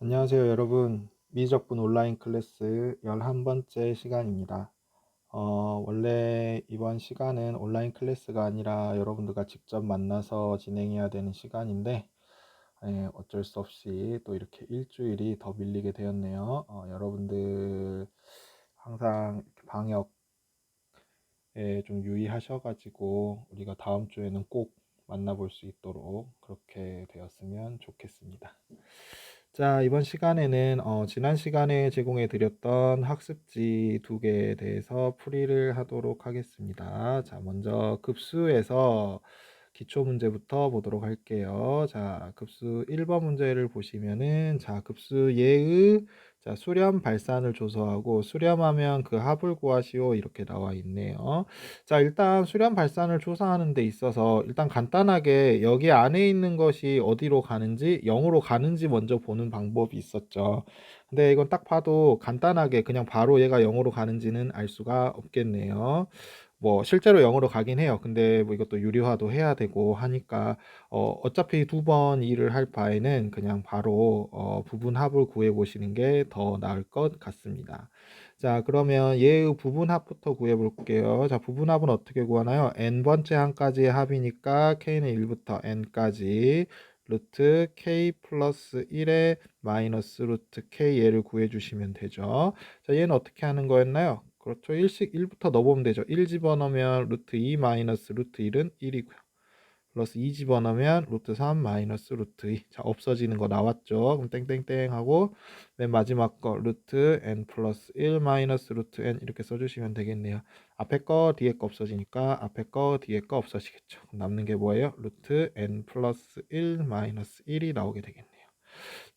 안녕하세요, 여러분. 미적분 온라인 클래스 11번째 시간입니다. 원래 이번 시간은 온라인 클래스가 아니라 여러분들과 직접 만나서 진행해야 되는 시간인데, 어쩔 수 없이 또 이렇게 일주일이 더 밀리게 되었네요. 여러분들 항상 이렇게 방역에 좀 유의하셔가지고 우리가 다음 주에는 꼭 만나볼 수 있도록 그렇게 되었으면 좋겠습니다. 자, 이번 시간에는 지난 시간에 제공해 드렸던 학습지 두 개에 대해서 풀이를 하도록 하겠습니다. 자, 먼저 급수에서 기초 문제부터 보도록 할게요. 자, 급수 1번 문제를 보시면은 자, 급수 예의 자, 수렴 발산을 조소하고 수렴하면 그 합을 구하시오 이렇게 나와 있네요. 자, 일단 수렴 발산을 조사하는 데 있어서 일단 간단하게 여기 안에 있는 것이 어디로 가는지 0으로 가는지 먼저 보는 방법이 있었죠. 근데 이건 딱 봐도 간단하게 그냥 바로 얘가 0으로 가는지는 알 수가 없겠네요. 뭐 실제로 0으로 가긴 해요. 근데 뭐 이것도 유리화도 해야 되고 하니까 어차피 두 번 일을 할 바에는 그냥 바로 부분합을 구해 보시는 게 더 나을 것 같습니다. 자, 그러면 얘의 부분합부터 구해 볼게요. 자, 부분합은 어떻게 구하나요? n번째 항까지의 합이니까 k는 1부터 n까지 루트 k 플러스 1에 마이너스 루트 k 얘를 구해 주시면 되죠. 자, 얘는 어떻게 하는 거였나요? 그렇죠. 1부터 넣어보면 되죠. 1 집어넣으면 루트 2 마이너스 루트 1은 1이고요. 플러스 2 집어넣으면 루트 3 마이너스 루트 2. 자, 없어지는 거 나왔죠. 그럼 땡땡땡 하고 맨 마지막 거 루트 n 플러스 1 마이너스 루트 n 이렇게 써주시면 되겠네요. 앞에 거 뒤에 거 없어지니까 앞에 거 뒤에 거 없어지겠죠. 그럼 남는 게 뭐예요? 루트 n 플러스 1 마이너스 1이 나오게 되겠네요.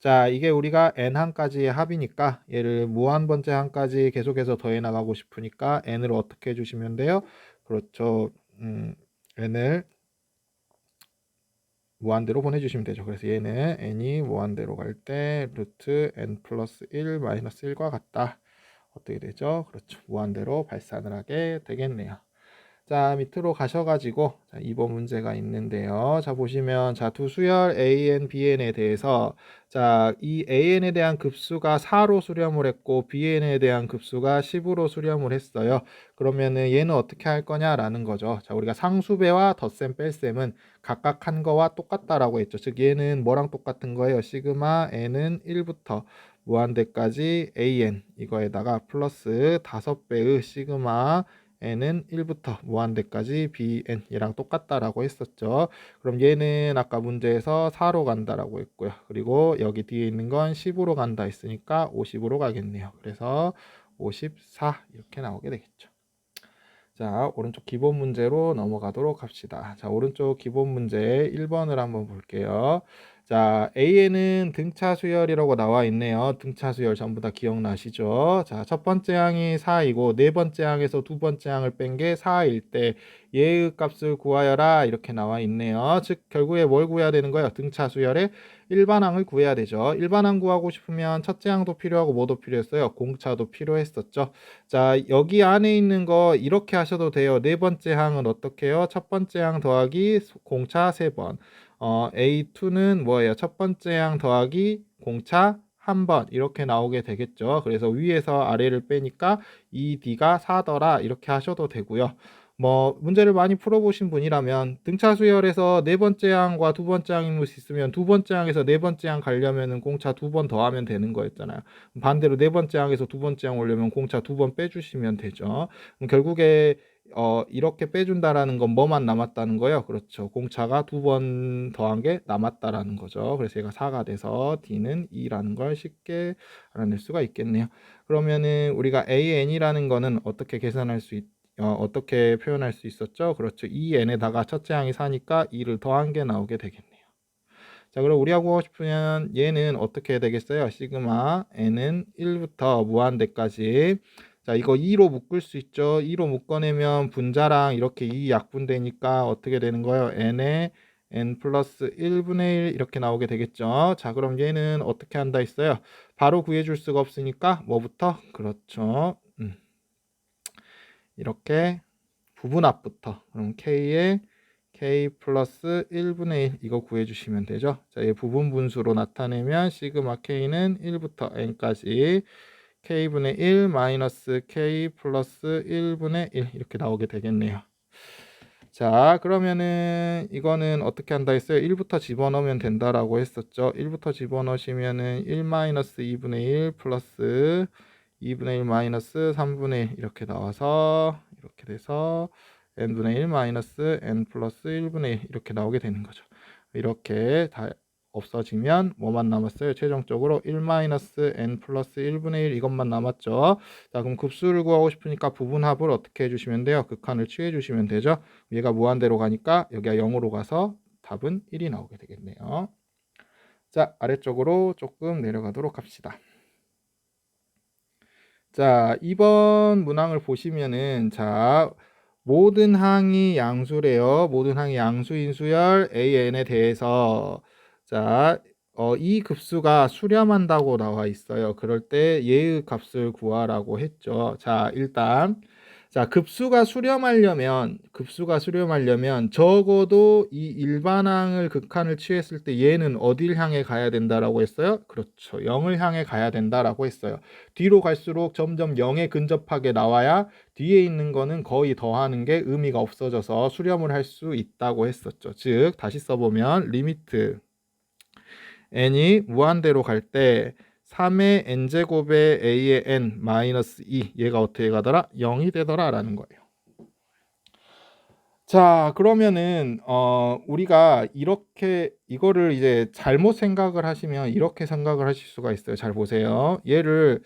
자, 이게 우리가 n항까지의 합이니까 얘를 무한번째 항까지 계속해서 더해 나가고 싶으니까 n을 어떻게 해주시면 돼요? 그렇죠. n을 무한대로 보내주시면 되죠. 그래서 얘는 n이 무한대로 갈 때 루트 n 플러스 1 마이너스 1과 같다. 어떻게 되죠? 그렇죠. 무한대로 발산을 하게 되겠네요. 자, 밑으로 가셔가지고 자, 2번 문제가 있는데요. 자, 보시면 자, 두 수열 AN, BN에 대해서 자, 이 AN에 대한 급수가 4로 수렴을 했고 BN에 대한 급수가 10으로 수렴을 했어요. 그러면은 얘는 어떻게 할 거냐라는 거죠. 자, 우리가 상수배와 덧셈 뺄셈은 각각 한 거와 똑같다라고 했죠. 즉 얘는 뭐랑 똑같은 거예요? 시그마 n은 1부터 무한대까지 AN 이거에다가 플러스 5배의 시그마 n은 1부터 무한대까지 bn 얘랑 똑같다라고 했었죠. 그럼 얘는 아까 문제에서 4로 간다라고 했고요. 그리고 여기 뒤에 있는 건 10으로 간다 했으니까 50으로 가겠네요. 그래서 54 이렇게 나오게 되겠죠. 자, 오른쪽 기본 문제로 넘어가도록 합시다. 자, 오른쪽 기본 문제 1번을 한번 볼게요. 자, A에는 등차 수열이라고 나와 있네요. 등차 수열 전부 다 기억나시죠? 자, 첫 번째 항이 4이고 네 번째 항에서 두 번째 항을 뺀 게 4일 때 얘의 값을 구하여라 이렇게 나와 있네요. 즉 결국에 뭘 구해야 되는 거예요? 등차 수열의 일반항을 구해야 되죠. 일반항 구하고 싶으면 첫째 항도 필요하고 뭐도 필요했어요? 공차도 필요했었죠. 자, 여기 안에 있는 거 이렇게 하셔도 돼요. 네 번째 항은 어떻게 해요? 첫 번째 항 더하기 공차 3번. A2는 뭐예요? 첫 번째 항 더하기 공차 한 번 이렇게 나오게 되겠죠. 그래서 위에서 아래를 빼니까 2D가 4더라 이렇게 하셔도 되고요. 뭐 문제를 많이 풀어보신 분이라면 등차 수열에서 네 번째 항과 두 번째 항인 것이 있으면 두 번째 항에서 네 번째 항 가려면은 공차 두 번 더하면 되는 거였잖아요. 반대로 네 번째 항에서 두 번째 항 오려면 공차 두 번 빼주시면 되죠. 그럼 결국에 이렇게 빼준다라는 건 뭐만 남았다는 거예요? 그렇죠. 공차가 두 번 더한 게 남았다라는 거죠. 그래서 얘가 4가 돼서 D는 2라는 걸 쉽게 알아낼 수가 있겠네요. 그러면은 우리가 AN이라는 거는 어떻게 계산할 수 어떻게 표현할 수 있었죠? 그렇죠. 2n에다가 첫째 항이 4니까 2를 더한 게 나오게 되겠네요. 자, 그럼 우리가 구하고 싶으면 얘는 어떻게 되겠어요? 시그마 n은 1부터 무한대까지. 자, 이거 2로 묶을 수 있죠. 2로 묶어내면 분자랑 이렇게 2 약분되니까 어떻게 되는 거예요? n에 n 플러스 1분의 1 이렇게 나오게 되겠죠. 자, 그럼 얘는 어떻게 한다 했어요? 바로 구해줄 수가 없으니까 뭐부터? 그렇죠. 이렇게 부분합부터 그럼 k의 k 플러스 1분의 1 이거 구해주시면 되죠. 자, 이 부분 분수로 나타내면 시그마 k는 1부터 n까지 k분의 1 마이너스 k 플러스 1분의 1 이렇게 나오게 되겠네요. 자, 그러면은 이거는 어떻게 한다 했어요? 1부터 집어넣으면 된다라고 했었죠. 1부터 집어넣으시면은 1 마이너스 2분의 1 플러스 2분의 1 마이너스 3분의 1 이렇게 나와서 이렇게 돼서 n분의 1 마이너스 n 플러스 1분의 1 이렇게 나오게 되는 거죠. 이렇게 다 없어지면 뭐만 남았어요? 최종적으로 1 마이너스 n 플러스 1분의 1 이것만 남았죠. 자, 그럼 급수를 구하고 싶으니까 부분합을 어떻게 해주시면 돼요? 극한을 취해 주시면 되죠. 얘가 무한대로 가니까 여기가 0으로 가서 답은 1이 나오게 되겠네요. 자, 아래쪽으로 조금 내려가도록 합시다. 자, 2번 문항을 보시면은 자, 모든 항이 양수래요. 모든 항이 양수인 수열 AN에 대해서 자, 이 급수가 수렴한다고 나와 있어요. 그럴 때 얘의 값을 구하라고 했죠. 자, 일단 자, 급수가 수렴하려면 적어도 이 일반항을 극한을 취했을 때 얘는 어딜 향해 가야 된다라고 했어요? 그렇죠. 0을 향해 가야 된다라고 했어요. 뒤로 갈수록 점점 0에 근접하게 나와야 뒤에 있는 거는 거의 더하는 게 의미가 없어져서 수렴을 할 수 있다고 했었죠. 즉, 다시 써보면 리미트 n이 무한대로 갈 때 3의 n제곱의 a의 n 마이너스 2 얘가 어떻게 가더라? 0이 되더라 라는 거예요. 자, 그러면은 우리가 이렇게 이거를 이제 잘못 생각을 하시면 이렇게 생각을 하실 수가 있어요. 잘 보세요. 얘를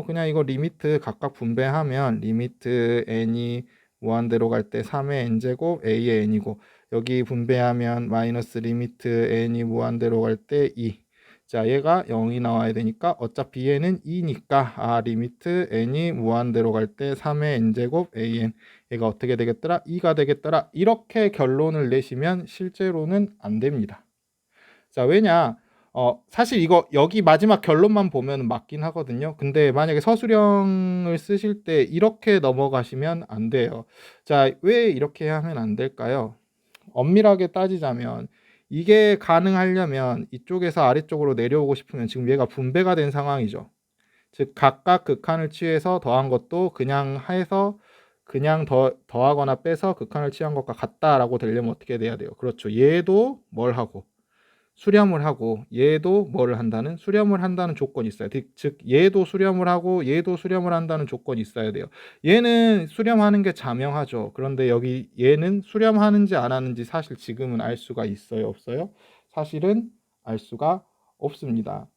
그냥 이거 리미트 각각 분배하면 리미트 n이 무한대로 갈 때 3의 n제곱 a의 n이고 여기 분배하면 마이너스 리미트 n이 무한대로 갈 때 2. 자, 얘가 0이 나와야 되니까 어차피 얘는 2니까 리미트 n이 무한대로 갈 때 3의 n제곱 an 얘가 어떻게 되겠더라? 2가 되겠더라. 이렇게 결론을 내시면 실제로는 안 됩니다. 자, 왜냐? 사실 이거 여기 마지막 결론만 보면 맞긴 하거든요. 근데 만약에 서술형을 쓰실 때 이렇게 넘어가시면 안 돼요. 자, 왜 이렇게 하면 안 될까요? 엄밀하게 따지자면 이게 가능하려면 이쪽에서 아래쪽으로 내려오고 싶으면 지금 얘가 분배가 된 상황이죠. 즉 각각 극한을 취해서 더한 것도 그냥 해서 그냥 더하거나 빼서 극한을 취한 것과 같다라고 되려면 어떻게 돼야 돼요? 그렇죠. 얘도 뭘 하고 수렴을 하고 얘도 뭐를 한다는 수렴을 한다는 조건이 있어요. 즉 얘도 수렴을 하고 얘도 수렴을 한다는 조건이 있어야 돼요. 얘는 수렴하는 게 자명하죠. 그런데 여기 얘는 수렴하는지 안 하는지 사실 지금은 알 수가 있어요, 없어요? 사실은 알 수가 없습니다.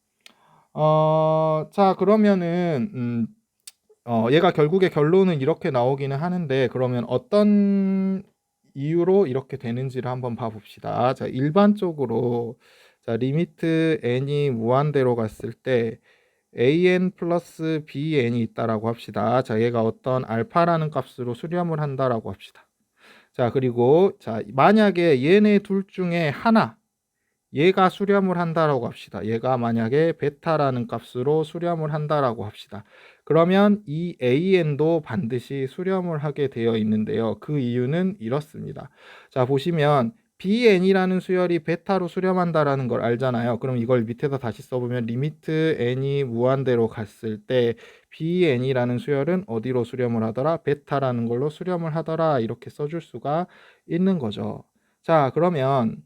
자, 그러면은 얘가 결국에 결론은 이렇게 나오기는 하는데 그러면 어떤 이유로 이렇게 되는지를 한번 봐봅시다. 자, 일반적으로 자, 리미트 n이 무한대로 갔을 때 an 플러스 bn이 있다라고 합시다. 자, 얘가 어떤 알파라는 값으로 수렴을 한다라고 합시다. 자, 그리고 자, 만약에 얘네 둘 중에 하나 얘가 수렴을 한다라고 합시다. 얘가 만약에 베타라는 값으로 수렴을 한다라고 합시다. 그러면 이 AN도 반드시 수렴을 하게 되어 있는데요. 그 이유는 이렇습니다. 자, 보시면 BN이라는 수열이 베타로 수렴한다라는 걸 알잖아요. 그럼 이걸 밑에다 다시 써보면 리미트 n이 무한대로 갔을 때 BN이라는 수열은 어디로 수렴을 하더라? 베타라는 걸로 수렴을 하더라. 이렇게 써줄 수가 있는 거죠. 자, 그러면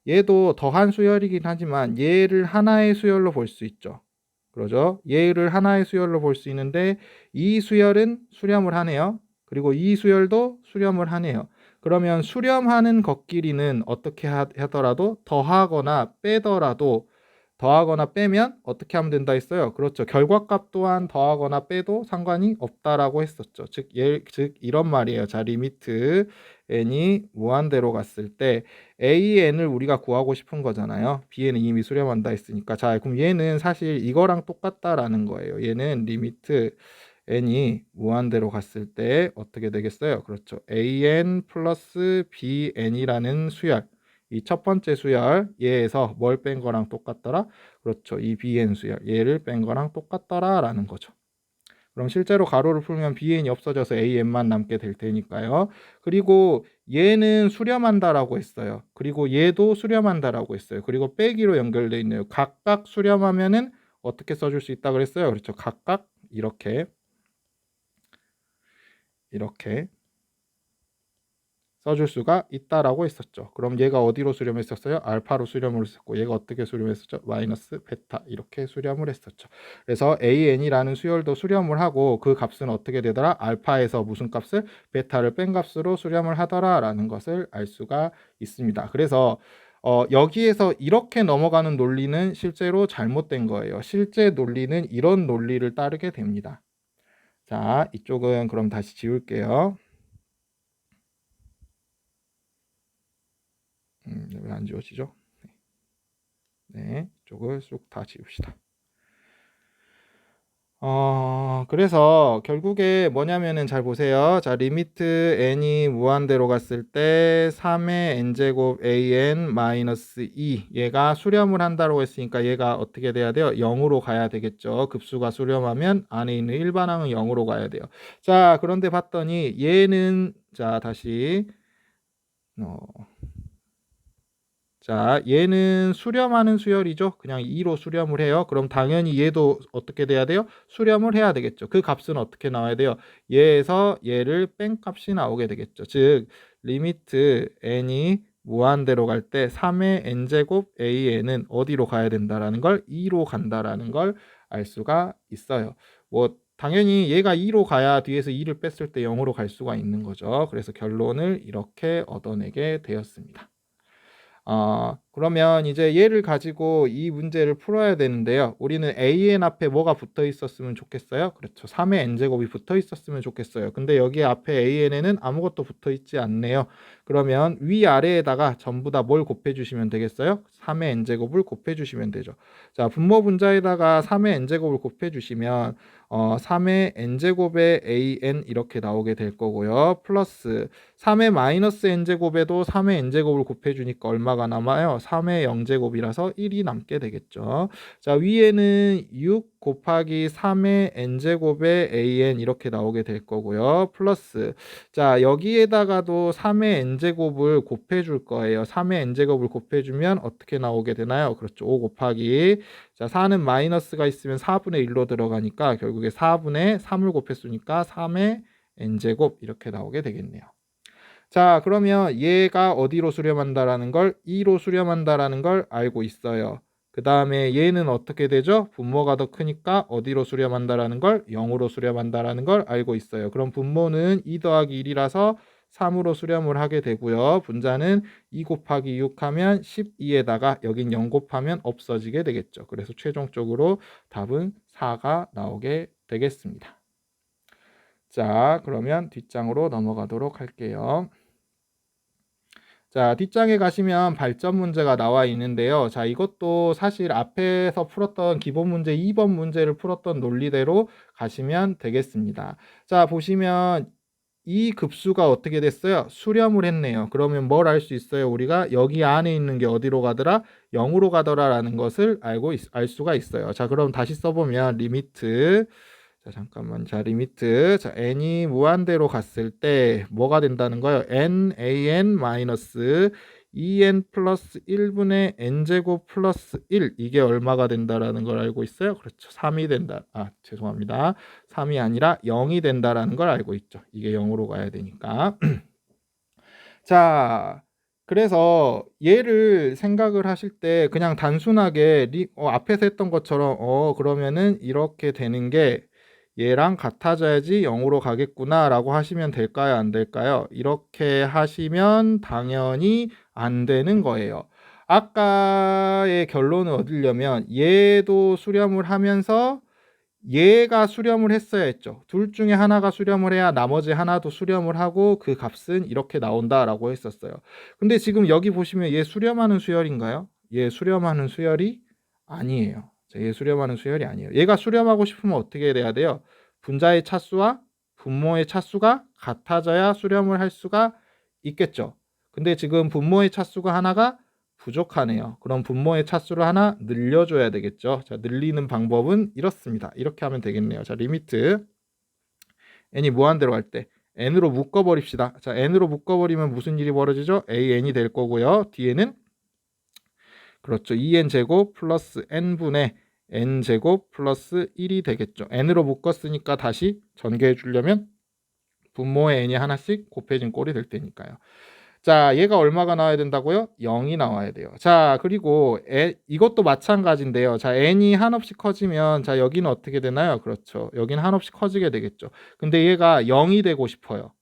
얘도 더한 수열이긴 하지만 얘를 하나의 수열로 볼 수 있죠. 그러죠? 얘를 하나의 수열로 볼 수 있는데 이 수열은 수렴을 하네요. 그리고 이 수열도 수렴을 하네요. 그러면 수렴하는 것끼리는 어떻게 하더라도 더하거나 빼더라도 더하거나 빼면 어떻게 하면 된다 했어요? 그렇죠. 결과값 또한 더하거나 빼도 상관이 없다라고 했었죠. 즉 이런 말이에요. 자, 리미트 n이 무한대로 갔을 때 AN을 우리가 구하고 싶은 거잖아요. B는 이미 수렴한다 했으니까. 자, 그럼 얘는 사실 이거랑 똑같다라는 거예요. 얘는 리미트 n이 무한대로 갔을 때 어떻게 되겠어요? 그렇죠. AN 플러스 BN이라는 수열. 이 첫 번째 수열 얘에서 뭘 뺀 거랑 똑같더라? 그렇죠. 이 BN 수열 얘를 뺀 거랑 똑같더라 라는 거죠. 그럼 실제로 가로를 풀면 BN이 없어져서 AN만 남게 될 테니까요. 그리고 얘는 수렴한다라고 했어요. 그리고 얘도 수렴한다라고 했어요. 그리고 빼기로 연결되어 있네요. 각각 수렴하면은 어떻게 써줄 수 있다 그랬어요? 그렇죠. 각각 이렇게 써줄 수가 있다라고 했었죠. 그럼 얘가 어디로 수렴했었어요? 알파로 수렴을 했었고 얘가 어떻게 수렴했었죠? 마이너스 베타 이렇게 수렴을 했었죠. 그래서 AN이라는 수열도 수렴을 하고 그 값은 어떻게 되더라? 알파에서 무슨 값을? 베타를 뺀 값으로 수렴을 하더라라는 것을 알 수가 있습니다. 그래서 여기에서 이렇게 넘어가는 논리는 실제로 잘못된 거예요. 실제 논리는 이런 논리를 따르게 됩니다. 자, 이쪽은 그럼 다시 지울게요. 왜 안 지워지죠? 네, 이쪽을 쑥 다 지웁시다. 그래서 결국에 뭐냐면은 잘 보세요. 자, 리미트 n이 무한대로 갔을 때 3의 n제곱 an 마이너스 2 얘가 수렴을 한다고 했으니까 얘가 어떻게 돼야 돼요? 0으로 가야 되겠죠. 급수가 수렴하면 안에 있는 일반항은 0으로 가야 돼요. 자, 그런데 봤더니 얘는 자, 다시 자, 얘는 수렴하는 수열이죠. 그냥 2로 수렴을 해요. 그럼 당연히 얘도 어떻게 돼야 돼요? 수렴을 해야 되겠죠. 그 값은 어떻게 나와야 돼요? 얘에서 얘를 뺀 값이 나오게 되겠죠. 즉, 리미트 n이 무한대로 갈 때 3의 n제곱 an은 어디로 가야 된다라는 걸 2로 간다라는 걸 알 수가 있어요. 뭐 당연히 얘가 2로 가야 뒤에서 2를 뺐을 때 0으로 갈 수가 있는 거죠. 그래서 결론을 이렇게 얻어내게 되었습니다. 그러면 이제 얘를 가지고 이 문제를 풀어야 되는데요. 우리는 AN 앞에 뭐가 붙어 있었으면 좋겠어요? 그렇죠. 3의 n제곱이 붙어 있었으면 좋겠어요. 근데 여기 앞에 AN에는 아무것도 붙어 있지 않네요. 그러면 위아래에다가 전부 다 뭘 곱해 주시면 되겠어요? 3의 n제곱을 곱해 주시면 되죠. 자, 분모 분자에다가 3의 n제곱을 곱해 주시면 3의 n제곱의 an 이렇게 나오게 될 거고요. 플러스 3의 마이너스 n제곱에도 3의 n제곱을 곱해주니까 얼마가 남아요? 3의 0제곱이라서 1이 남게 되겠죠. 자, 위에는 6 곱하기 3의 n제곱의 an 이렇게 나오게 될 거고요. 플러스 자, 여기에다가도 3의 n제곱을 곱해줄 거예요. 3의 n제곱을 곱해주면 어떻게 나오게 되나요? 그렇죠. 5 곱하기 자, 4는 마이너스가 있으면 4분의 1로 들어가니까 결국에 4분의 3을 곱했으니까 3의 n제곱 이렇게 나오게 되겠네요. 자, 그러면 얘가 어디로 수렴한다라는 걸 2로 수렴한다라는 걸 알고 있어요. 그 다음에 얘는 어떻게 되죠? 분모가 더 크니까 어디로 수렴한다라는 걸 0으로 수렴한다라는 걸 알고 있어요. 그럼 분모는 2 더하기 1이라서 3으로 수렴을 하게 되고요. 분자는 2 곱하기 6 하면 12에다가 여긴 0 곱하면 없어지게 되겠죠. 그래서 최종적으로 답은 4가 나오게 되겠습니다. 자, 그러면 뒷장으로 넘어가도록 할게요. 자, 뒷장에 가시면 발전 문제가 나와 있는데요. 자, 이것도 사실 앞에서 풀었던 기본 문제 2번 문제를 풀었던 논리대로 가시면 되겠습니다. 자, 보시면 이 급수가 어떻게 됐어요? 수렴을 했네요. 그러면 뭘 알 수 있어요? 우리가 여기 안에 있는 게 어디로 가더라? 0으로 가더라라는 것을 알 수가 있어요. 자, 그럼 다시 써보면 리미트 자, 잠깐만. 자, 리미트. 자, n이 무한대로 갔을 때 뭐가 된다는 거예요? nan 마이너스 2n 플러스 1분의 n제곱 플러스 1 이게 얼마가 된다라는 걸 알고 있어요? 그렇죠. 3이 된다. 죄송합니다. 3이 아니라 0이 된다라는 걸 알고 있죠. 이게 0으로 가야 되니까. 자, 그래서 얘를 생각을 하실 때 그냥 단순하게 앞에서 했던 것처럼 그러면은 이렇게 되는 게 얘랑 같아져야지 0으로 가겠구나 라고 하시면 될까요? 안 될까요? 이렇게 하시면 당연히 안 되는 거예요. 아까의 결론을 얻으려면 얘도 수렴을 하면서 얘가 수렴을 했어야 했죠. 둘 중에 하나가 수렴을 해야 나머지 하나도 수렴을 하고 그 값은 이렇게 나온다라고 했었어요. 근데 지금 여기 보시면 얘 수렴하는 수열인가요? 얘 수렴하는 수열이 아니에요. 얘 수렴하는 수열이 아니에요. 얘가 수렴하고 싶으면 어떻게 돼야 돼요? 분자의 차수와 분모의 차수가 같아져야 수렴을 할 수가 있겠죠. 근데 지금 분모의 차수가 하나가 부족하네요. 그럼 분모의 차수를 하나 늘려줘야 되겠죠. 자, 늘리는 방법은 이렇습니다. 이렇게 하면 되겠네요. 자, 리미트 n이 무한대로 갈 때 n으로 묶어버립시다. 자, n으로 묶어버리면 무슨 일이 벌어지죠? an이 될 거고요. 뒤에는 그렇죠. 2n제곱 플러스 n분의 n제곱 플러스 1이 되겠죠. n으로 묶었으니까 다시 전개해 주려면 분모의 n이 하나씩 곱해진 꼴이 될 테니까요. 자, 얘가 얼마가 나와야 된다고요? 0이 나와야 돼요. 자, 그리고 이것도 마찬가지인데요. 자, n이 한없이 커지면 자, 여기는 어떻게 되나요? 그렇죠. 여기는 한없이 커지게 되겠죠. 근데 얘가 0이 되고 싶어요.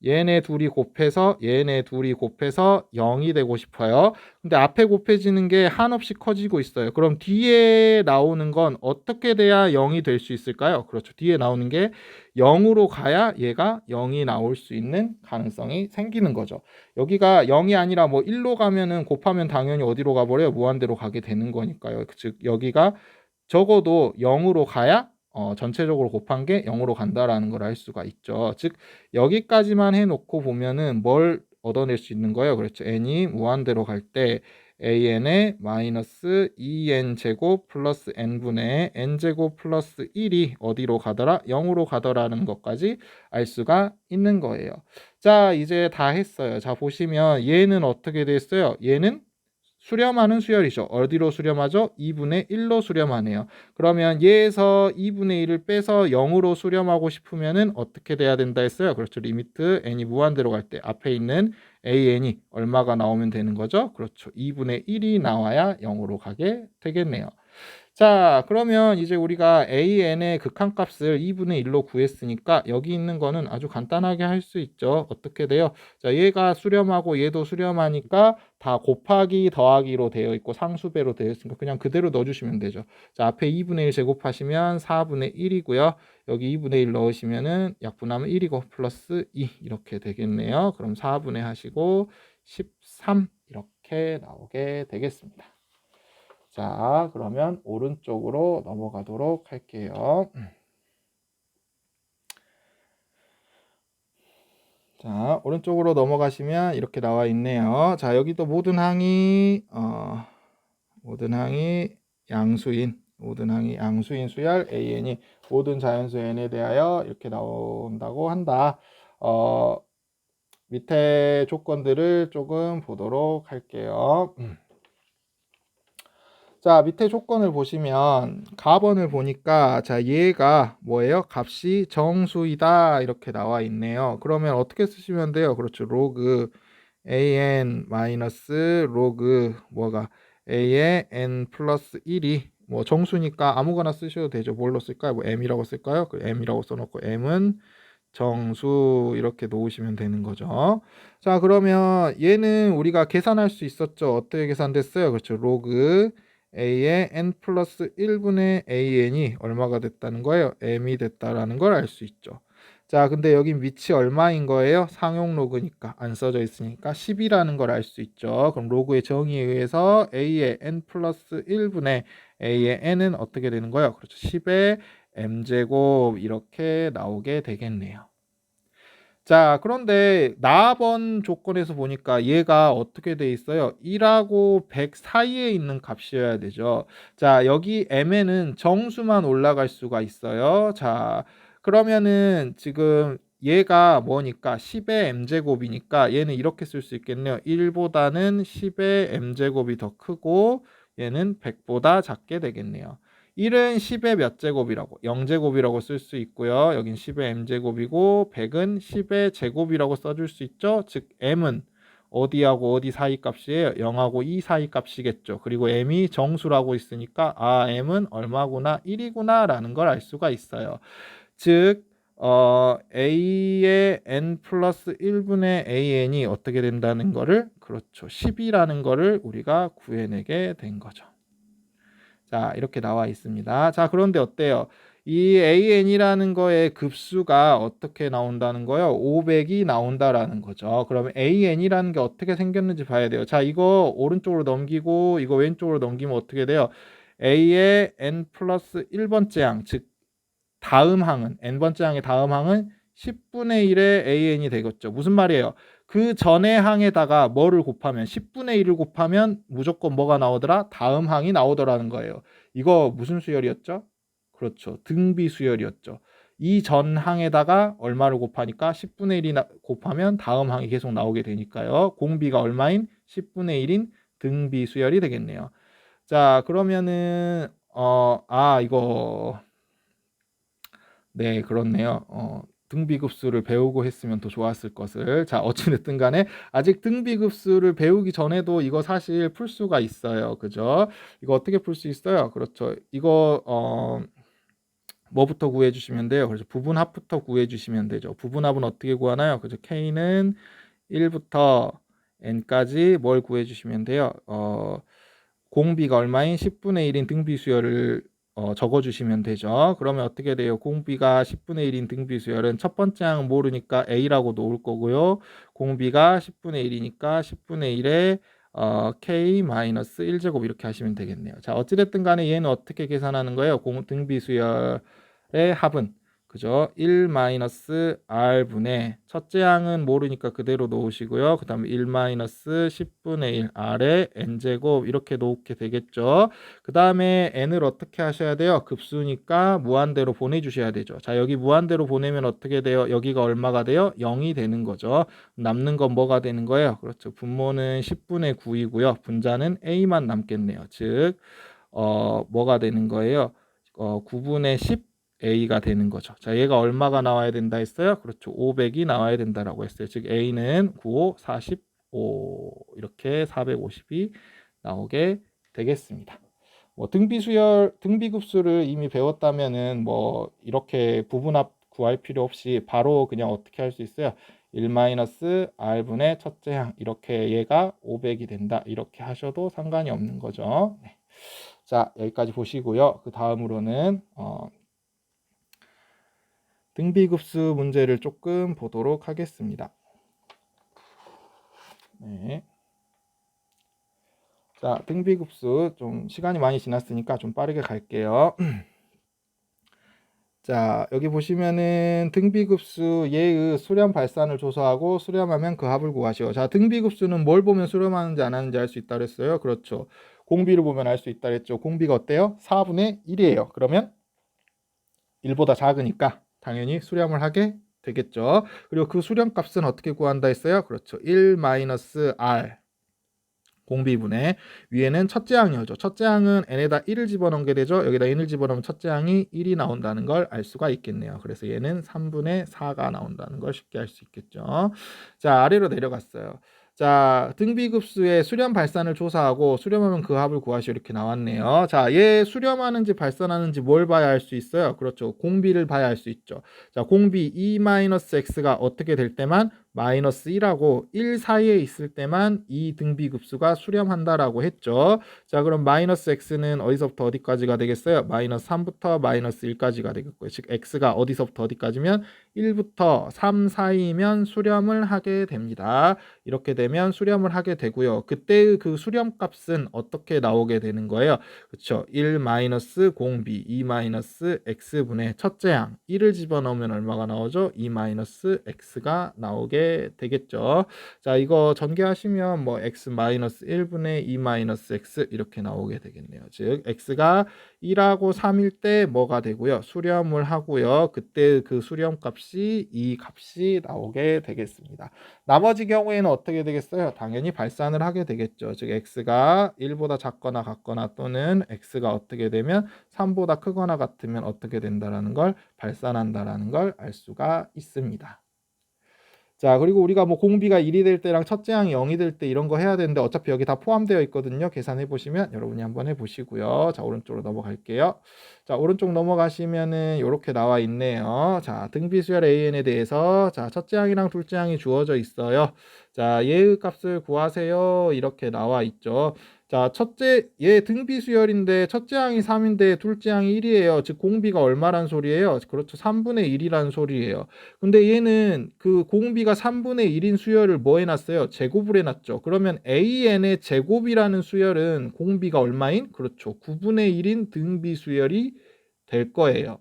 얘네 둘이 곱해서 0이 되고 싶어요. 근데 앞에 곱해지는 게 한없이 커지고 있어요. 그럼 뒤에 나오는 건 어떻게 돼야 0이 될 수 있을까요? 그렇죠. 뒤에 나오는 게 0으로 가야 얘가 0이 나올 수 있는 가능성이 생기는 거죠. 여기가 0이 아니라 뭐 1로 가면은 곱하면 당연히 어디로 가버려요? 무한대로 가게 되는 거니까요. 즉 여기가 적어도 0으로 가야 전체적으로 곱한 게 0으로 간다라는 걸 알 수가 있죠. 즉 여기까지만 해놓고 보면은 뭘 얻어낼 수 있는 거예요. 그렇죠. n이 무한대로 갈 때 an의 마이너스 2n 제곱 플러스 n분의 n 제곱 플러스 1이 어디로 가더라? 0으로 가더라는 것까지 알 수가 있는 거예요. 자, 이제 다 했어요. 자, 보시면 얘는 어떻게 됐어요? 얘는 수렴하는 수열이죠. 어디로 수렴하죠? 2분의 1로 수렴하네요. 그러면 얘에서 2분의 1을 빼서 0으로 수렴하고 싶으면은 어떻게 돼야 된다 했어요? 그렇죠. 리미트 n이 무한대로 갈 때 앞에 있는 an이 얼마가 나오면 되는 거죠? 그렇죠. 2분의 1이 나와야 0으로 가게 되겠네요. 자, 그러면 이제 우리가 an의 극한값을 2분의 1로 구했으니까 여기 있는 거는 아주 간단하게 할 수 있죠. 어떻게 돼요? 자, 얘가 수렴하고 얘도 수렴하니까 다 곱하기 더하기로 되어 있고 상수배로 되어 있으니까 그냥 그대로 넣어주시면 되죠. 자, 앞에 2분의 1 제곱하시면 4분의 1이고요. 여기 2분의 1 넣으시면은 약분하면 1이고 플러스 2 이렇게 되겠네요. 그럼 4분의 하시고 13 이렇게 나오게 되겠습니다. 자, 그러면 오른쪽으로 넘어가도록 할게요. 자, 오른쪽으로 넘어가시면 이렇게 나와 있네요. 자, 여기도 모든 항이 양수인 수열 an이 모든 자연수 n에 대하여 이렇게 나온다고 한다. 밑에 조건들을 조금 보도록 할게요. 자, 밑에 조건을 보시면 가번을 보니까 자, 얘가 뭐예요? 값이 정수이다 이렇게 나와 있네요. 그러면 어떻게 쓰시면 돼요? 그렇죠. 로그 an 마이너스 로그 뭐가 a의 n 플러스 1이 뭐 정수니까 아무거나 쓰셔도 되죠. 뭘로 쓸까요? 뭐 m이라고 쓸까요? 그 m이라고 써놓고 m은 정수 이렇게 놓으시면 되는 거죠. 자, 그러면 얘는 우리가 계산할 수 있었죠. 어떻게 계산됐어요? 그렇죠. 로그 a의 n 플러스 1분의 an이 얼마가 됐다는 거예요? m이 됐다라는 걸 알 수 있죠. 자, 근데 여긴 위치 얼마인 거예요? 상용 로그니까 안 써져 있으니까 10이라는 걸 알 수 있죠. 그럼 로그의 정의에 의해서 a의 n 플러스 1분의 a의 n은 어떻게 되는 거예요? 그렇죠. 10의 m제곱 이렇게 나오게 되겠네요. 자, 그런데 나번 조건에서 보니까 얘가 어떻게 돼 있어요? 1하고 100 사이에 있는 값이어야 되죠. 자, 여기 m에는 정수만 올라갈 수가 있어요. 자, 그러면은 지금 얘가 뭐니까 10의 m제곱이니까 얘는 이렇게 쓸 수 있겠네요. 1보다는 10의 m제곱이 더 크고 얘는 100보다 작게 되겠네요. 1은 10의 몇 제곱이라고 0제곱이라고 쓸 수 있고요. 여긴 10의 m제곱이고 100은 10의 제곱이라고 써줄 수 있죠. 즉 m은 어디하고 어디 사이 값이에요? 0하고 2 사이 값이겠죠. 그리고 m이 정수라고 있으니까 아 m은 얼마구나 1이구나 라는 걸 알 수가 있어요. 즉 a의 n 플러스 1분의 an이 어떻게 된다는 거를 그렇죠. 10이라는 거를 우리가 구해내게 된 거죠. 자, 이렇게 나와 있습니다. 자, 그런데 어때요? 이 an이라는 거의 급수가 어떻게 나온다는 거예요? 500이 나온다라는 거죠. 그러면 an이라는 게 어떻게 생겼는지 봐야 돼요. 자, 이거 오른쪽으로 넘기고 이거 왼쪽으로 넘기면 어떻게 돼요? a의 n 플러스 1번째 항, 즉 다음 항은 n번째 항의 다음 항은 10분의 1의 an이 되겠죠. 무슨 말이에요? 그 전의 항에다가 뭐를 곱하면 10분의 1을 곱하면 무조건 뭐가 나오더라? 다음 항이 나오더라는 거예요. 이거 무슨 수열이었죠? 그렇죠. 등비 수열이었죠. 이 전 항에다가 얼마를 곱하니까 10분의 1이 곱하면 다음 항이 계속 나오게 되니까요. 공비가 얼마인 10분의 1인 등비 수열이 되겠네요. 자, 그러면은 이거 네, 그렇네요. 등비급수를 배우고 했으면 더 좋았을 것을. 자, 어찌됐든 간에 아직 등비급수를 배우기 전에도 이거 사실 풀 수가 있어요. 그죠? 이거 어떻게 풀 수 있어요? 그렇죠. 이거 뭐부터 구해 주시면 돼요? 그래서 부분합부터 구해 주시면 되죠. 부분합은 어떻게 구하나요? 그죠? K는 1부터 n까지 뭘 구해 주시면 돼요? 공비가 얼마인 10분의 1인 등비 수열을 적어 주시면 되죠. 그러면 어떻게 돼요? 공비가 10분의 1인 등비 수열은 첫 번째 항은 모르니까 a라고 놓을 거고요. 공비가 10분의 1이니까 10분의 1에 k-1제곱 이렇게 하시면 되겠네요. 자, 어찌됐든 간에 얘는 어떻게 계산하는 거예요? 등비 수열의 합은 그죠? 1-r분의 첫째 항은 모르니까 그대로 놓으시고요. 그 다음에 1-10분의 1 r에 n제곱 이렇게 놓게 되겠죠. 그 다음에 n을 어떻게 하셔야 돼요? 급수니까 무한대로 보내주셔야 되죠. 자, 여기 무한대로 보내면 어떻게 돼요? 여기가 얼마가 돼요? 0이 되는 거죠. 남는 건 뭐가 되는 거예요? 그렇죠. 분모는 10분의 9이고요. 분자는 a만 남겠네요. 즉 뭐가 되는 거예요? 9분의 10 A가 되는 거죠. 자, 얘가 얼마가 나와야 된다 했어요? 그렇죠. 500이 나와야 된다라고 했어요. 즉 A는 95, 45 이렇게 450이 나오게 되겠습니다. 뭐 등비급수를 이미 배웠다면은 뭐 이렇게 부분합 구할 필요 없이 바로 그냥 어떻게 할 수 있어요? 1-r분의 첫째 항 이렇게 얘가 500이 된다 이렇게 하셔도 상관이 없는 거죠. 네. 자, 여기까지 보시고요. 그 다음으로는 등비급수 문제를 조금 보도록 하겠습니다. 네. 자, 등비급수 좀 시간이 많이 지났으니까 좀 빠르게 갈게요. 자, 여기 보시면은 등비급수 얘의 수렴 발산을 조사하고 수렴하면 그 합을 구하시오. 자, 등비급수는 뭘 보면 수렴하는지 안 하는지 알 수 있다 그랬어요. 그렇죠. 공비를 보면 알 수 있다 그랬죠. 공비가 어때요? 4분의 1이에요. 그러면 1보다 작으니까 당연히 수렴을 하게 되겠죠. 그리고 그 수렴값은 어떻게 구한다 했어요? 그렇죠. 1-r 공비분의 위에는 첫째 항이죠. 첫째 항은 n에다 1을 집어넣게 되죠. 여기다 n을 집어넣으면 첫째 항이 1이 나온다는 걸 알 수가 있겠네요. 그래서 얘는 3분의 4가 나온다는 걸 쉽게 알 수 있겠죠. 자, 아래로 내려갔어요. 자, 등비급수의 수렴 발산을 조사하고 수렴하면 그 합을 구하시오 이렇게 나왔네요. 자, 얘 수렴하는지 발산하는지 뭘 봐야 할 수 있어요? 그렇죠. 공비를 봐야 할 수 있죠. 자, 공비 E-x가 어떻게 될 때만 마이너스 1하고 1 사이에 있을 때만 이 등비급수가 수렴한다라고 했죠. 자, 그럼 마이너스 x는 어디서부터 어디까지가 되겠어요? 마이너스 3부터 마이너스 1까지가 되겠고요. 즉 x가 어디서부터 어디까지면 1부터 3 사이면 수렴을 하게 됩니다. 이렇게 되면 수렴을 하게 되고요. 그때의 그 수렴 값은 어떻게 나오게 되는 거예요? 그렇죠. 1 마이너스 공비 2 마이너스 x분의 첫째 항 1을 집어넣으면 얼마가 나오죠? 2 마이너스 x가 나오게 되겠죠. 자, 이거 전개하시면 뭐 x 마이너스 1분의 2 마이너스 x 이렇게 나오게 되겠네요. 즉 x가 1하고 3일 때 뭐가 되고요? 수렴을 하고요. 그때 그 수렴 값이 이 값이 나오게 되겠습니다. 나머지 경우에는 어떻게 되겠어요? 당연히 발산을 하게 되겠죠. 즉 x가 1보다 작거나 같거나 또는 x가 어떻게 되면 3보다 크거나 같으면 어떻게 된다라는 걸 발산한다라는 걸 알 수가 있습니다. 자, 그리고 우리가 뭐 공비가 1이 될 때랑 첫째 항이 0이 될 때 이런 거 해야 되는데 어차피 여기 다 포함되어 있거든요. 계산해 보시면 여러분이 한번 해 보시고요. 자, 오른쪽으로 넘어갈게요. 자, 오른쪽 넘어가시면은 이렇게 나와 있네요. 자, 등비수열 AN에 대해서 자, 첫째 항이랑 둘째 항이 주어져 있어요. 자, 얘의 값을 구하세요. 이렇게 나와 있죠. 자, 얘 등비수열인데 첫째 항이 3인데 둘째 항이 1이에요. 즉 공비가 얼마란 소리예요? 그렇죠. 3분의 1이란 소리예요. 근데 얘는 그 공비가 3분의 1인 수열을 뭐 해놨어요? 제곱을 해놨죠. 그러면 AN의 제곱이라는 수열은 공비가 얼마인? 그렇죠. 9분의 1인 등비 수열이 될 거예요.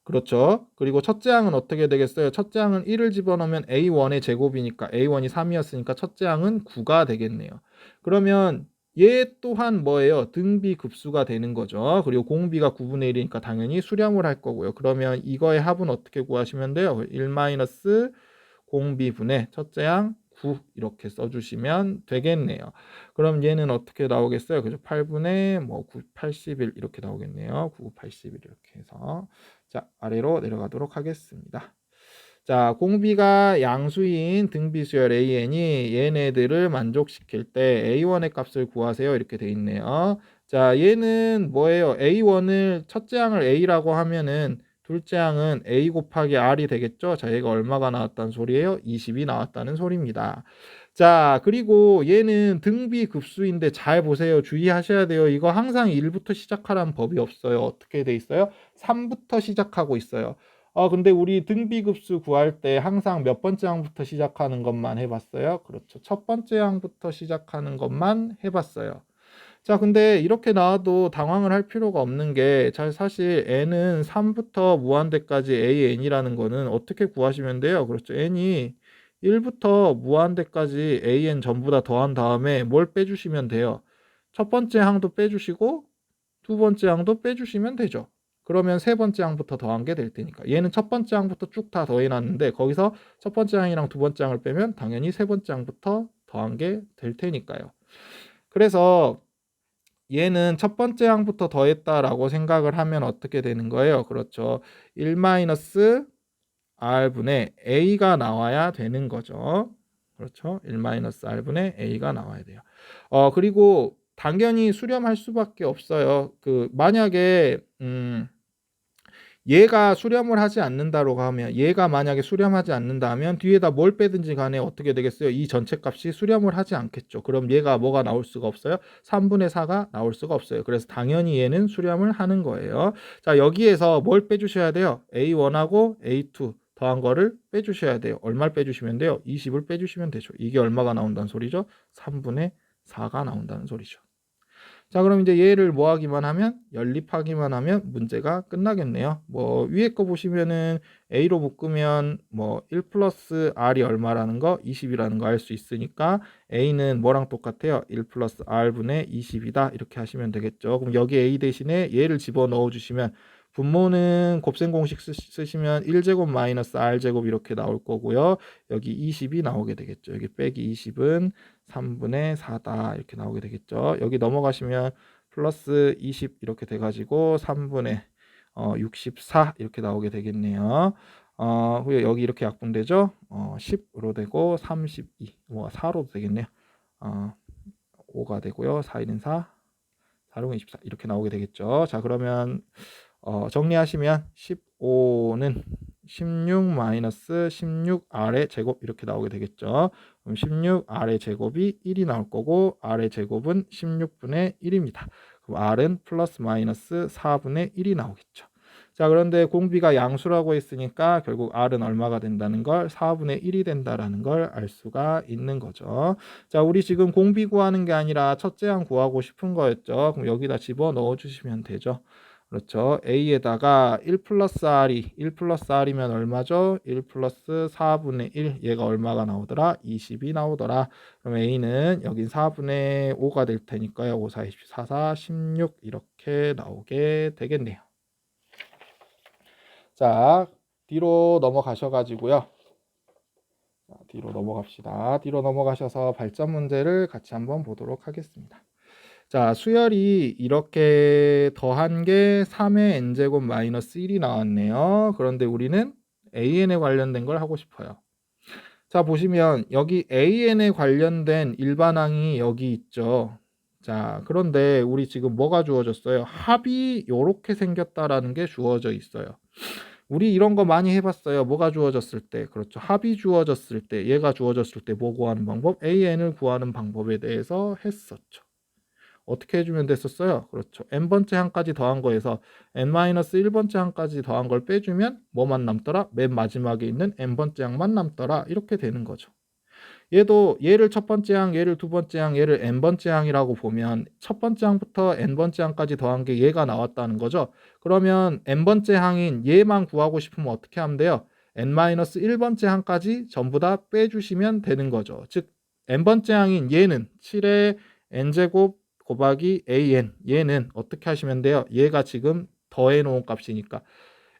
그렇죠. 그리고 첫째 항은 어떻게 되겠어요? 첫째 항은 1을 집어넣으면 A1의 제곱이니까 A1이 3이었으니까 첫째 항은 9가 되겠네요. 그러면 얘 또한 뭐예요? 등비급수가 되는 거죠. 그리고 공비가 9분의 1이니까 당연히 수렴을 할 거고요. 그러면 이거의 합은 어떻게 구하시면 돼요? 1 마이너스 공비분의 첫째 항 9 이렇게 써주시면 되겠네요. 그럼 얘는 어떻게 나오겠어요? 그죠? 8분의 뭐 9, 81 이렇게 나오겠네요. 9, 81 이렇게 해서 자 아래로 내려가도록 하겠습니다. 자, 공비가 양수인 등비수열 AN이 얘네들을 만족시킬 때 A1의 값을 구하세요. 이렇게 돼 있네요. 자, 얘는 뭐예요? A1을 첫째 항을 A라고 하면은 둘째 항은 A 곱하기 R이 되겠죠? 자, 얘가 얼마가 나왔다는 소리예요? 20이 나왔다는 소리입니다. 자, 그리고 얘는 등비급수인데 잘 보세요. 주의하셔야 돼요. 이거 항상 1부터 시작하라는 법이 없어요. 어떻게 돼 있어요? 3부터 시작하고 있어요. 근데 우리 등비급수 구할 때 항상 몇 번째 항부터 시작하는 것만 해봤어요? 그렇죠. 첫 번째 항부터 시작하는 것만 해봤어요. 자, 근데 이렇게 나와도 당황을 할 필요가 없는 게 사실 n은 3부터 무한대까지 an이라는 거는 어떻게 구하시면 돼요? 그렇죠. n이 1부터 무한대까지 an 전부 다 더한 다음에 뭘 빼주시면 돼요? 첫 번째 항도 빼주시고 두 번째 항도 빼주시면 되죠. 그러면 세 번째 항부터 더한 게 될 테니까. 얘는 첫 번째 항부터 쭉 다 더해놨는데 거기서 첫 번째 항이랑 두 번째 항을 빼면 당연히 세 번째 항부터 더한 게 될 테니까요. 그래서 얘는 첫 번째 항부터 더했다라고 생각을 하면 어떻게 되는 거예요? 그렇죠. 1 R분의 A가 나와야 되는 거죠. 그렇죠. 1 R분의 A가 나와야 돼요. 그리고 당연히 수렴할 수밖에 없어요. 만약에 얘가 수렴을 하지 않는다고 하면 얘가 만약에 수렴하지 않는다 하면 뒤에다 뭘 빼든지 간에 어떻게 되겠어요? 이 전체 값이 수렴을 하지 않겠죠. 그럼 얘가 뭐가 나올 수가 없어요? 3분의 4가 나올 수가 없어요. 그래서 당연히 얘는 수렴을 하는 거예요. 자, 여기에서 뭘 빼주셔야 돼요? A1하고 A2 더한 거를 빼주셔야 돼요. 얼마를 빼주시면 돼요? 20을 빼주시면 되죠. 이게 얼마가 나온다는 소리죠? 3분의 4가 나온다는 소리죠. 자, 그럼 이제 얘를 뭐 하기만 하면 연립하기만 하면 문제가 끝나겠네요. 뭐 위에 거 보시면은 A로 묶으면 뭐 1 플러스 R이 얼마라는 거 20이라는 거 알 수 있으니까 A는 뭐랑 똑같아요? 1 플러스 R분의 20이다 이렇게 하시면 되겠죠. 그럼 여기 A 대신에 얘를 집어넣어 주시면 분모는 곱셈 공식 쓰시면 1제곱 마이너스 R제곱 이렇게 나올 거고요. 여기 20이 나오게 되겠죠. 여기 빼기 20은 3분의 4다 이렇게 나오게 되겠죠. 여기 넘어가시면 플러스 20 이렇게 돼가지고 3분의 64 이렇게 나오게 되겠네요. 후에 여기 이렇게 약분되죠. 10으로 되고 32, 뭐 4로 되겠네요. 5가 되고요. 4, 1은 4, 4로 24 이렇게 나오게 되겠죠. 자, 그러면 정리하시면 15는 16 마이너스 16R의 제곱 이렇게 나오게 되겠죠. 그럼 16R의 제곱이 1이 나올 거고 R의 제곱은 16분의 1입니다. 그럼 R은 플러스 마이너스 4분의 1이 나오겠죠. 자, 그런데 공비가 양수라고 했으니까 결국 R은 얼마가 된다는 걸 4분의 1이 된다라는 걸 알 수가 있는 거죠. 자, 우리 지금 공비 구하는 게 아니라 첫째 항 구하고 싶은 거였죠. 그럼 여기다 집어 넣어 주시면 되죠. 그렇죠. A에다가 1 플러스 R이면 얼마죠? 1 플러스 4분의 1 얘가 얼마가 나오더라? 20이 나오더라. 그럼 A는 여긴 4분의 5가 될 테니까요. 5, 4, 24, 4, 16 이렇게 나오게 되겠네요. 자, 뒤로 넘어가셔가지고요. 뒤로 넘어갑시다. 뒤로 넘어가셔서 발전 문제를 같이 한번 보도록 하겠습니다. 자, 수열이 이렇게 더한 게 3의 n제곱 마이너스 1이 나왔네요. 그런데 우리는 an에 관련된 걸 하고 싶어요. 자, 보시면 여기 an에 관련된 일반항이 여기 있죠. 자, 그런데 우리 지금 뭐가 주어졌어요? 합이 이렇게 생겼다라는 게 주어져 있어요. 우리 이런 거 많이 해봤어요. 뭐가 주어졌을 때, 그렇죠. 합이 주어졌을 때, 얘가 주어졌을 때 뭐 구하는 방법? an을 구하는 방법에 대해서 했었죠. 어떻게 해주면 됐었어요? 그렇죠. n번째 항까지 더한 거에서 n-1번째 항까지 더한 걸 빼주면 뭐만 남더라? 맨 마지막에 있는 n번째 항만 남더라. 이렇게 되는 거죠. 얘를 첫 번째 항, 얘를 두 번째 항, 얘를 n번째 항이라고 보면 첫 번째 항부터 n번째 항까지 더한 게 얘가 나왔다는 거죠. 그러면 n번째 항인 얘만 구하고 싶으면 어떻게 하면 돼요? n-1번째 항까지 전부 다 빼주시면 되는 거죠. 즉 n번째 항인 얘는 7의 n제곱 곱하기 an. 얘는 어떻게 하시면 돼요? 얘가 지금 더해 놓은 값이니까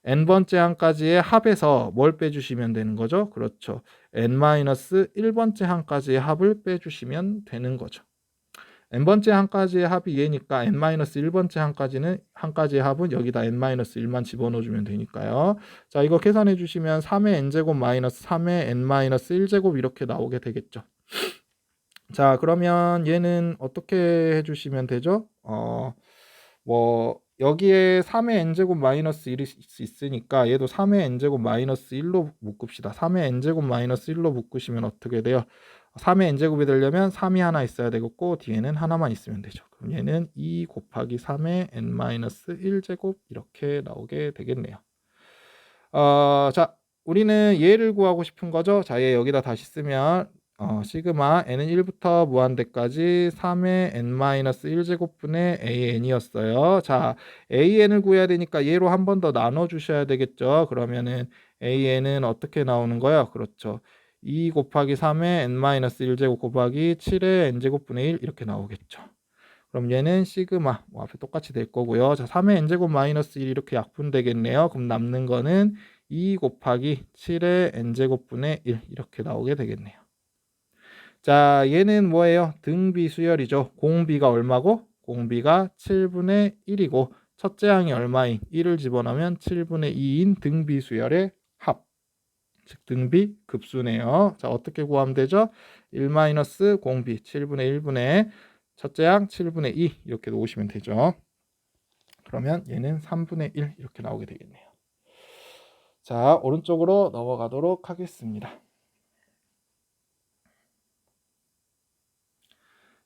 n번째 항까지의 합에서 뭘 빼주시면 되는 거죠? 그렇죠. n-1번째 항까지의 합을 빼주시면 되는 거죠. n번째 항까지의 합이 얘니까 n-1번째 항까지의 합은 여기다 n-1만 집어넣어주면 되니까요. 자, 이거 계산해 주시면 3의 n제곱 마이너스 3의 n-1제곱 이렇게 나오게 되겠죠. 자, 그러면 얘는 어떻게 해주시면 되죠? 여기에 3의 n제곱 마이너스 1이 있으니까 얘도 3의 n제곱 마이너스 1로 묶읍시다. 3의 n제곱 마이너스 1로 묶으시면 어떻게 돼요? 3의 n제곱이 되려면 3이 하나 있어야 되겠고 뒤에는 하나만 있으면 되죠. 그럼 얘는 2 곱하기 3의 n-1제곱 이렇게 나오게 되겠네요. 자, 우리는 얘를 구하고 싶은 거죠. 자, 얘 여기다 다시 쓰면 시그마 n은 1부터 무한대까지 3의 n-1제곱분의 an이었어요. 자, an을 구해야 되니까 얘로 한 번 더 나눠 주셔야 되겠죠. 그러면은 an은 어떻게 나오는 거예요? 그렇죠. 2 곱하기 3의 n-1제곱 곱하기 7의 n제곱분의 1 이렇게 나오겠죠. 그럼 얘는 시그마 앞에 똑같이 될 거고요. 자, 3의 n제곱 마이너스 1 이렇게 약분되겠네요. 그럼 남는 거는 2 곱하기 7의 n제곱분의 1 이렇게 나오게 되겠네요. 자, 얘는 뭐예요? 등비 수열이죠. 공비가 얼마고? 공비가 7분의 1이고 첫째 항이 얼마인? 1을 집어넣으면 7분의 2인 등비 수열의 합. 즉 등비 급수네요. 자, 어떻게 구하면 되죠? 1 마이너스 공비 7분의 1분의 첫째 항 7분의 2 이렇게 놓으시면 되죠. 그러면 얘는 3분의 1 이렇게 나오게 되겠네요. 자, 오른쪽으로 넘어가도록 하겠습니다.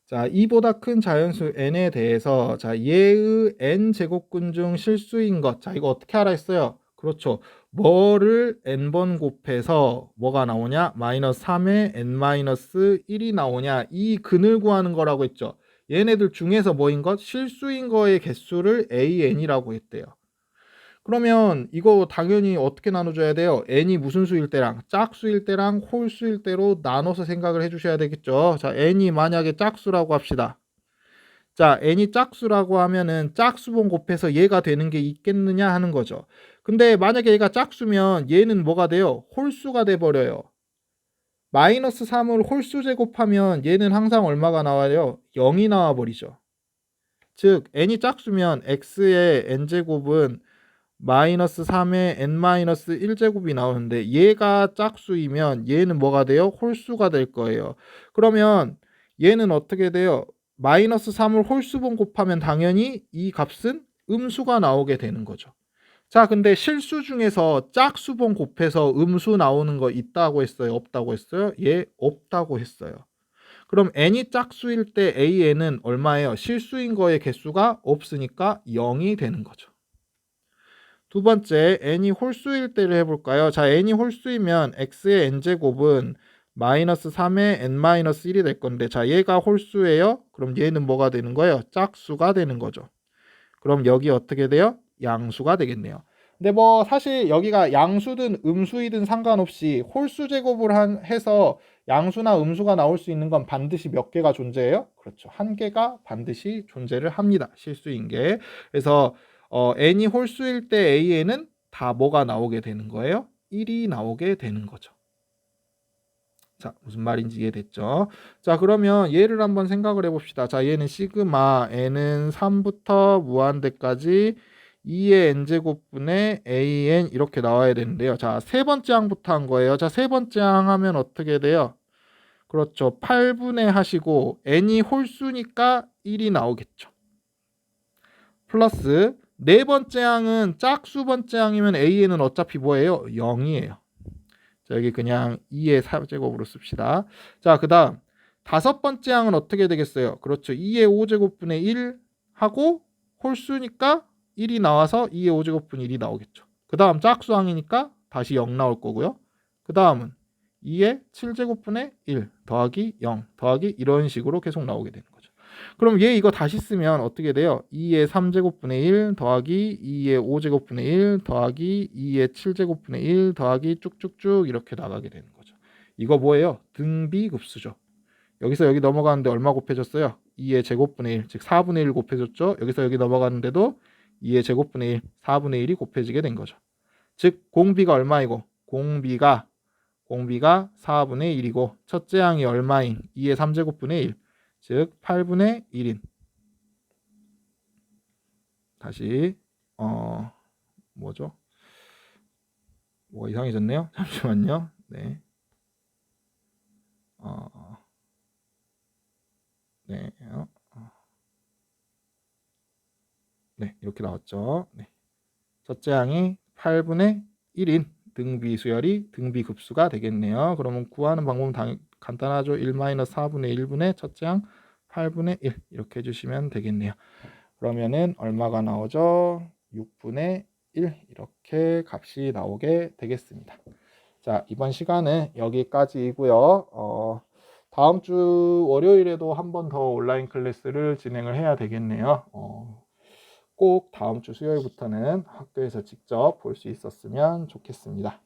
자, 2보다 큰 자연수 n에 대해서 자, 얘의 n제곱근 중 실수인 것. 자, 이거 어떻게 알아 했어요? 그렇죠. 뭐를 n번 곱해서 뭐가 나오냐? 마이너스 3의 n-1이 나오냐? 이 근을 구하는 거라고 했죠. 얘네들 중에서 뭐인 것? 실수인 거의 개수를 an이라고 했대요. 그러면 이거 당연히 어떻게 나눠줘야 돼요? n이 무슨 수일 때랑 짝수일 때랑 홀수일 때로 나눠서 생각을 해주셔야 되겠죠. 자, n이 만약에 짝수라고 합시다. 자, n이 짝수라고 하면은 짝수번 곱해서 얘가 되는 게 있겠느냐 하는 거죠. 근데 만약에 얘가 짝수면 얘는 뭐가 돼요? 홀수가 돼버려요. 마이너스 3을 홀수 제곱하면 얘는 항상 얼마가 나와요? 0이 나와버리죠. 즉 n이 짝수면 x의 n제곱은 마이너스 3의 n-1제곱이 나오는데 얘가 짝수이면 얘는 뭐가 돼요? 홀수가 될 거예요. 그러면 얘는 어떻게 돼요? 마이너스 3을 홀수번 곱하면 당연히 이 값은 음수가 나오게 되는 거죠. 자, 근데 실수 중에서 짝수번 곱해서 음수 나오는 거 있다고 했어요? 없다고 했어요? 예, 없다고 했어요. 그럼 n이 짝수일 때 an은 얼마예요? 실수인 거의 개수가 없으니까 0이 되는 거죠. 두 번째, n이 홀수일 때를 해볼까요? 자, n이 홀수이면 x의 n제곱은 마이너스 3의 n-1이 될 건데, 자, 얘가 홀수예요? 그럼 얘는 뭐가 되는 거예요? 짝수가 되는 거죠. 그럼 여기 어떻게 돼요? 양수가 되겠네요. 근데 뭐 사실 여기가 양수든 음수이든 상관없이 홀수 제곱을 해서 양수나 음수가 나올 수 있는 건 반드시 몇 개가 존재해요? 그렇죠. 한 개가 반드시 존재를 합니다. 실수인 게. 그래서 n이 홀수일 때 a에는 다 뭐가 나오게 되는 거예요? 1이 나오게 되는 거죠. 자, 무슨 말인지 이해됐죠? 자, 그러면 얘를 한번 생각을 해봅시다. 자, 얘는 시그마 n은 3부터 무한대까지 2의 n제곱분의 an 이렇게 나와야 되는데요. 자, 세 번째 항부터 한 거예요. 자, 세 번째 항 하면 어떻게 돼요? 그렇죠. 8분의 하시고 n이 홀수니까 1이 나오겠죠. 플러스 네 번째 항은 짝수 번째 항이면 an은 어차피 뭐예요? 0이에요. 자, 여기 그냥 2의 4제곱으로 씁시다. 자, 그 다음 다섯 번째 항은 어떻게 되겠어요? 그렇죠. 2의 5제곱분의 1 하고 홀수니까 1이 나와서 2의 5제곱분의 1이 나오겠죠. 그 다음 짝수 항이니까 다시 0 나올 거고요. 그 다음은 2의 7제곱분의 1 더하기 0 더하기 이런 식으로 계속 나오게 되는 거죠. 그럼 얘 이거 다시 쓰면 어떻게 돼요? 2의 3제곱분의 1 더하기 2의 5제곱분의 1 더하기 2의 7제곱분의 1 더하기 쭉쭉쭉 이렇게 나가게 되는 거죠. 이거 뭐예요? 등비급수죠. 여기서 여기 넘어가는데 얼마 곱해졌어요? 2의 제곱분의 1, 즉 4분의 1 곱해줬죠. 여기서 여기 넘어가는데도 2의 제곱분의 1, 4분의 1이 곱해지게 된 거죠. 즉 공비가 얼마이고 공비가 4분의 1이고 첫째 항이 얼마인 2의 3제곱분의 1, 즉 8분의 1인. 다시 뭐죠? 뭐가 이상해졌네요. 잠시만요. 네. 네. 네, 이렇게 나왔죠. 네. 첫째 항이 8분의 1인 등비 수열이 등비 급수가 되겠네요. 그러면 구하는 방법은 간단하죠. 1-4분의 1분의 첫째 항 8분의 1 이렇게 해주시면 되겠네요. 그러면은 얼마가 나오죠? 6분의 1 이렇게 값이 나오게 되겠습니다. 자, 이번 시간은 여기까지이고요. 다음 주 월요일에도 한 번 더 온라인 클래스를 진행을 해야 되겠네요. 꼭 다음 주 수요일부터는 학교에서 직접 볼 수 있었으면 좋겠습니다.